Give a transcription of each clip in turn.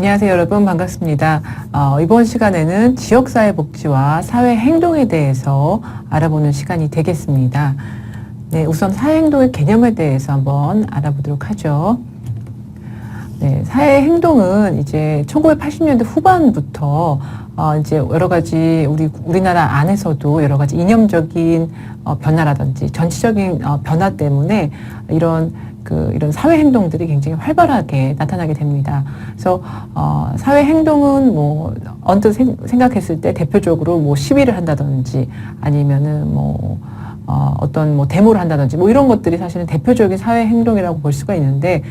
안녕하세요, 여러분. 반갑습니다. 이번 시간에는 지역사회복지와 사회행동에 대해서 알아보는 시간이 되겠습니다. 네, 우선 사회행동의 개념에 대해서 한번 알아보도록 하죠. 네, 사회행동은 이제 1980년대 후반부터 이제 여러 가지 우리나라 안에서도 여러 가지 이념적인 변화라든지 전체적인 변화 때문에 이런 사회 행동들이 굉장히 활발하게 나타나게 됩니다. 그래서 사회 행동은 뭐 언뜻 생각했을 때 대표적으로 뭐 시위를 한다든지 아니면은 어떤 데모를 한다든지 이런 것들이 사실은 대표적인 사회 행동이라고 볼 수가 있는데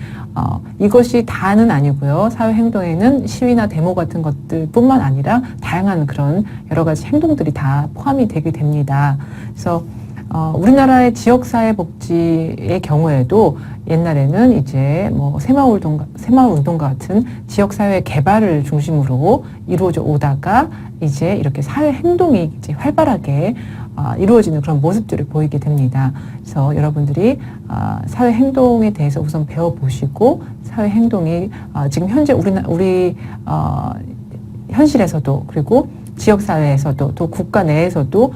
이것이 다는 아니고요. 사회 행동에는 시위나 데모 같은 것들뿐만 아니라 다양한 그런 여러 가지 행동들이 다 포함이 되게 됩니다. 그래서 우리나라의 지역사회복지의 경우에도 옛날에는 이제 새마을운동과 같은 지역사회 개발을 중심으로 이루어져 오다가 이제 이렇게 사회행동이 이제 활발하게 이루어지는 그런 모습들을 보이게 됩니다. 그래서 여러분들이 사회행동에 대해서 우선 배워보시고 사회행동이 지금 현재 우리 현실에서도 그리고 지역사회에서도 또 국가 내에서도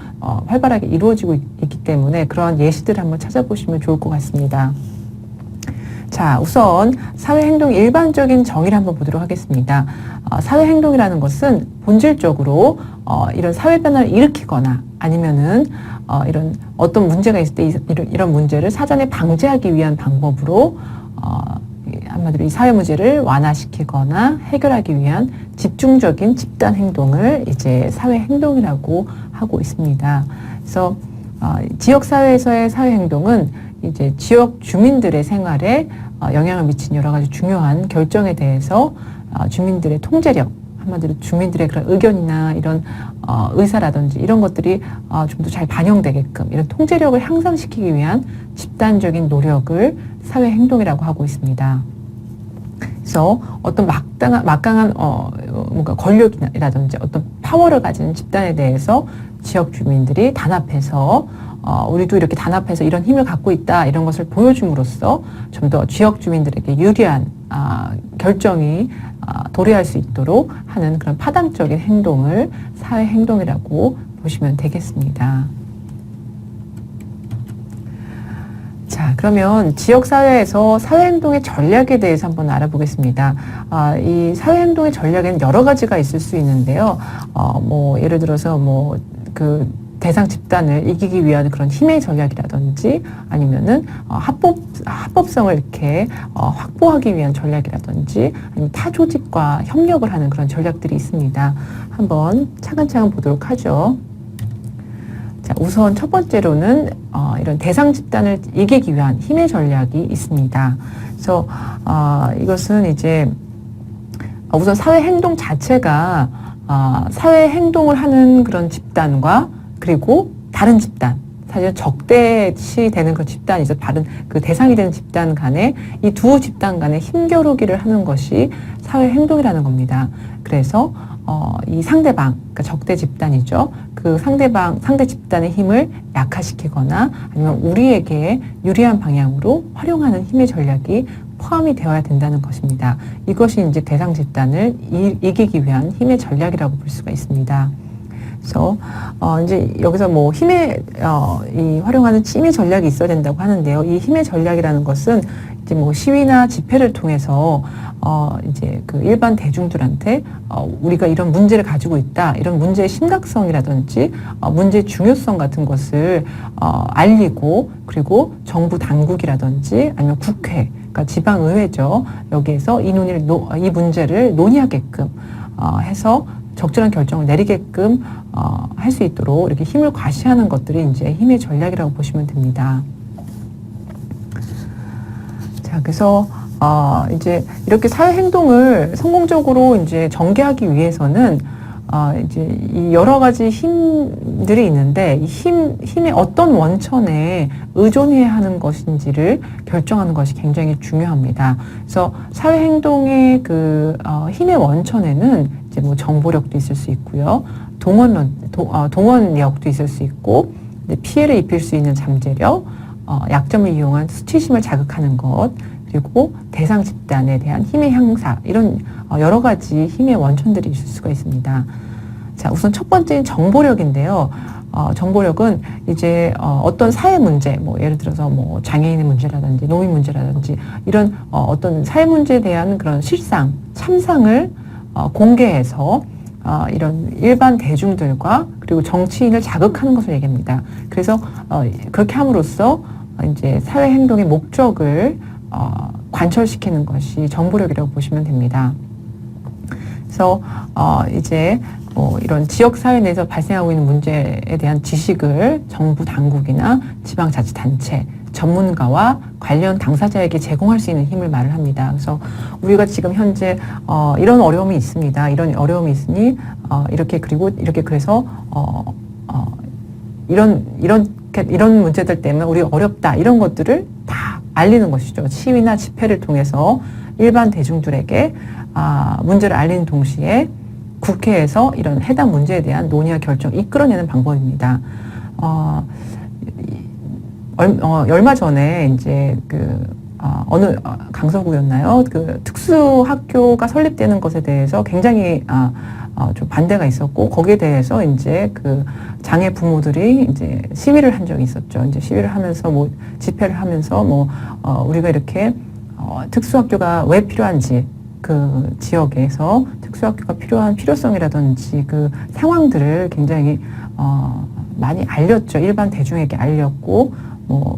활발하게 이루어지고 있기 때문에 그러한 예시들을 한번 찾아보시면 좋을 것 같습니다. 자, 우선 사회행동 일반적인 정의를 한번 보도록 하겠습니다. 사회행동이라는 것은 본질적으로 이런 사회 변화를 일으키거나 아니면은 이런 어떤 문제가 있을 때 이런 문제를 사전에 방지하기 위한 방법으로 한마디로 이 사회 문제를 완화시키거나 해결하기 위한 집중적인 집단 행동을 이제 사회 행동이라고 하고 있습니다. 그래서 지역 사회에서의 사회 행동은 이제 지역 주민들의 생활에 영향을 미친 여러 가지 중요한 결정에 대해서 주민들의 통제력, 한마디로 주민들의 그런 의견이나 이런 의사라든지 이런 것들이 좀 더 잘 반영되게끔 이런 통제력을 향상시키기 위한 집단적인 노력을 사회 행동이라고 하고 있습니다. 그래서 어떤 막강한 뭔가 권력이라든지 어떤 파워를 가진 집단에 대해서 지역 주민들이 단합해서 우리도 이렇게 단합해서 이런 힘을 갖고 있다 이런 것을 보여줌으로써 좀 더 지역 주민들에게 유리한 결정이 도래할 수 있도록 하는 그런 파당적인 행동을 사회 행동이라고 보시면 되겠습니다. 자, 그러면 지역사회에서 사회행동의 전략에 대해서 한번 알아보겠습니다. 이 사회행동의 전략에는 여러 가지가 있을 수 있는데요. 예를 들어서 대상 집단을 이기기 위한 그런 힘의 전략이라든지 아니면은 합법성을 이렇게 확보하기 위한 전략이라든지 아니면 타 조직과 협력을 하는 그런 전략들이 있습니다. 한번 차근차근 보도록 하죠. 자, 우선 첫 번째로는 이런 대상 집단을 이기기 위한 힘의 전략이 있습니다. 그래서 이것은 이제 우선 사회 행동 자체가 사회 행동을 하는 그런 집단과 그리고 다른 집단, 사실 적대시 되는 그 집단이죠. 다른 그 대상이 되는 집단 간에 이 두 집단 간에 힘겨루기를 하는 것이 사회 행동이라는 겁니다. 그래서 이 상대방, 그러니까 적대 집단이죠. 그 상대 집단의 힘을 약화시키거나 아니면 우리에게 유리한 방향으로 활용하는 힘의 전략이 포함이 되어야 된다는 것입니다. 이것이 이제 대상 집단을 이기기 위한 힘의 전략이라고 볼 수가 있습니다. 그래서 이제 여기서 이 활용하는 힘의 전략이 있어야 된다고 하는데요. 이 힘의 전략이라는 것은 이제 시위나 집회를 통해서 이제 그 일반 대중들한테 우리가 이런 문제를 가지고 있다, 이런 문제의 심각성이라든지 문제의 중요성 같은 것을 알리고 그리고 정부 당국이라든지 아니면 국회, 그러니까 지방의회죠. 여기에서 이 문제를 논의하게끔 해서 적절한 결정을 내리게끔 할 수 있도록 이렇게 힘을 과시하는 것들이 이제 힘의 전략이라고 보시면 됩니다. 자, 그래서 이제 이렇게 사회 행동을 성공적으로 이제 전개하기 위해서는 이제 이 여러 가지 힘들이 있는데 이 힘의 어떤 원천에 의존해야 하는 것인지를 결정하는 것이 굉장히 중요합니다. 그래서 사회 행동의 힘의 원천에는 이제 정보력도 있을 수 있고요, 동원력도 있을 수 있고, 피해를 입힐 수 있는 잠재력, 약점을 이용한 수치심을 자극하는 것, 그리고 대상 집단에 대한 힘의 향사, 이런 여러 가지 힘의 원천들이 있을 수가 있습니다. 자, 우선 첫 번째는 정보력인데요. 정보력은 이제 어떤 사회 문제, 뭐 예를 들어서 뭐 장애인의 문제라든지 노인 문제라든지 이런 어떤 사회 문제에 대한 그런 실상, 참상을 공개해서 이런 일반 대중들과 그리고 정치인을 자극하는 것을 얘기합니다. 그래서 그렇게 함으로써 이제 사회 행동의 목적을 관철시키는 것이 정보력이라고 보시면 됩니다. 그래서 이제 이런 지역 사회 내에서 발생하고 있는 문제에 대한 지식을 정부 당국이나 지방자치단체, 전문가와 관련 당사자에게 제공할 수 있는 힘을 말을 합니다. 그래서 우리가 지금 현재 이런 어려움이 있습니다. 이런 어려움이 있으니 이렇게 그리고 이렇게 그래서 이런 문제들 때문에 우리가 어렵다, 이런 것들을 다 알리는 것이죠. 시위나 집회를 통해서 일반 대중들에게 문제를 알리는 동시에 국회에서 이런 해당 문제에 대한 논의와 결정 이끌어내는 방법입니다. 얼마 전에 이제 어느 강서구였나요? 그 특수학교가 설립되는 것에 대해서 굉장히 좀 반대가 있었고, 거기에 대해서 이제 그 장애 부모들이 이제 시위를 한 적이 있었죠. 이제 시위를 하면서 뭐 집회를 하면서 우리가 이렇게 특수학교가 왜 필요한지, 그 지역에서 특수학교가 필요한 필요성이라든지 그 상황들을 굉장히 많이 알렸죠. 일반 대중에게 알렸고,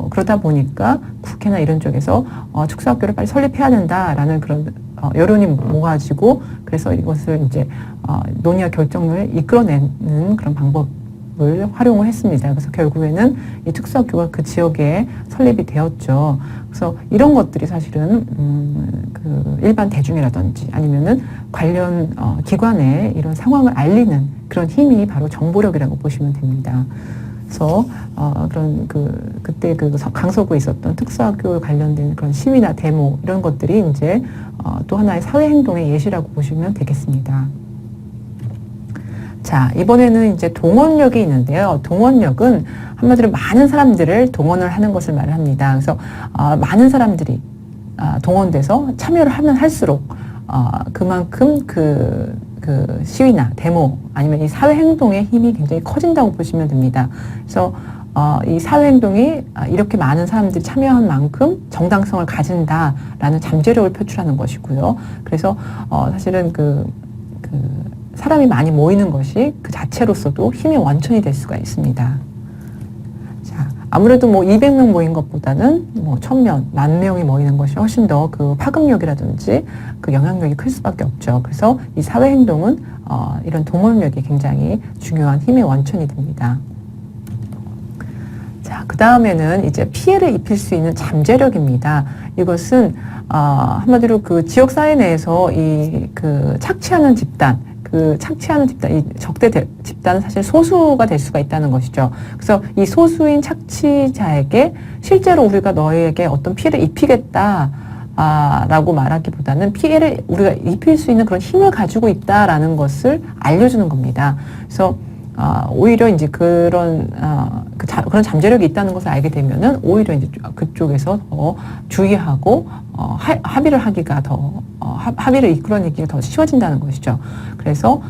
그러다 보니까 국회나 이런 쪽에서 특수학교를 빨리 설립해야 된다라는 그런 여론이 모아지고, 그래서 이것을 이제 논의와 결정을 이끌어내는 그런 방법을 활용을 했습니다. 그래서 결국에는 이 특수학교가 그 지역에 설립이 되었죠. 그래서 이런 것들이 사실은 그 일반 대중이라든지 아니면은 관련 기관에 이런 상황을 알리는 그런 힘이 바로 정보력이라고 보시면 됩니다. 그래서 그때 강서구에 있었던 특수학교 관련된 그런 시위나 데모, 이런 것들이 이제 또 하나의 사회 행동의 예시라고 보시면 되겠습니다. 자, 이번에는 이제 동원력이 있는데요. 동원력은 한마디로 많은 사람들을 동원을 하는 것을 말합니다. 그래서 많은 사람들이 동원돼서 참여를 하면 할수록 그만큼 그 시위나 데모 아니면 이 사회 행동의 힘이 굉장히 커진다고 보시면 됩니다. 그래서 이 사회 행동이 이렇게 많은 사람들이 참여한 만큼 정당성을 가진다라는 잠재력을 표출하는 것이고요. 그래서 사실은 사람이 많이 모이는 것이 그 자체로서도 힘의 원천이 될 수가 있습니다. 자, 아무래도 200명 모인 것보다는 1000명, 10,000명이 모이는 것이 훨씬 더 그 파급력이라든지 그 영향력이 클 수밖에 없죠. 그래서 이 사회 행동은 이런 동원력이 굉장히 중요한 힘의 원천이 됩니다. 자, 그 다음에는 이제 피해를 입힐 수 있는 잠재력입니다. 이것은 한마디로 그 지역 사회 내에서 착취하는 집단, 이 적대 집단은 사실 소수가 될 수가 있다는 것이죠. 그래서 이 소수인 착취자에게 실제로 우리가 너에게 어떤 피해를 입히겠다, 라고 말하기보다는 피해를 우리가 입힐 수 있는 그런 힘을 가지고 있다라는 것을 알려주는 겁니다. 그래서 오히려 이제 그런 잠재력이 있다는 것을 알게 되면은 오히려 이제 그쪽에서 더 주의하고 합의를 하기가 합의를 이끌어내기가 더 쉬워진다는 것이죠. 그래서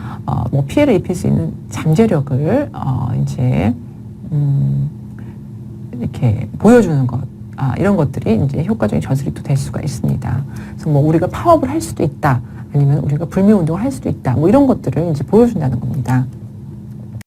피해를 입힐 수 있는 잠재력을 이제 이렇게 보여주는 것, 이런 것들이 이제 효과적인 저술이 또 될 수가 있습니다. 그래서 우리가 파업을 할 수도 있다, 아니면 우리가 불매 운동을 할 수도 있다, 이런 것들을 이제 보여준다는 겁니다.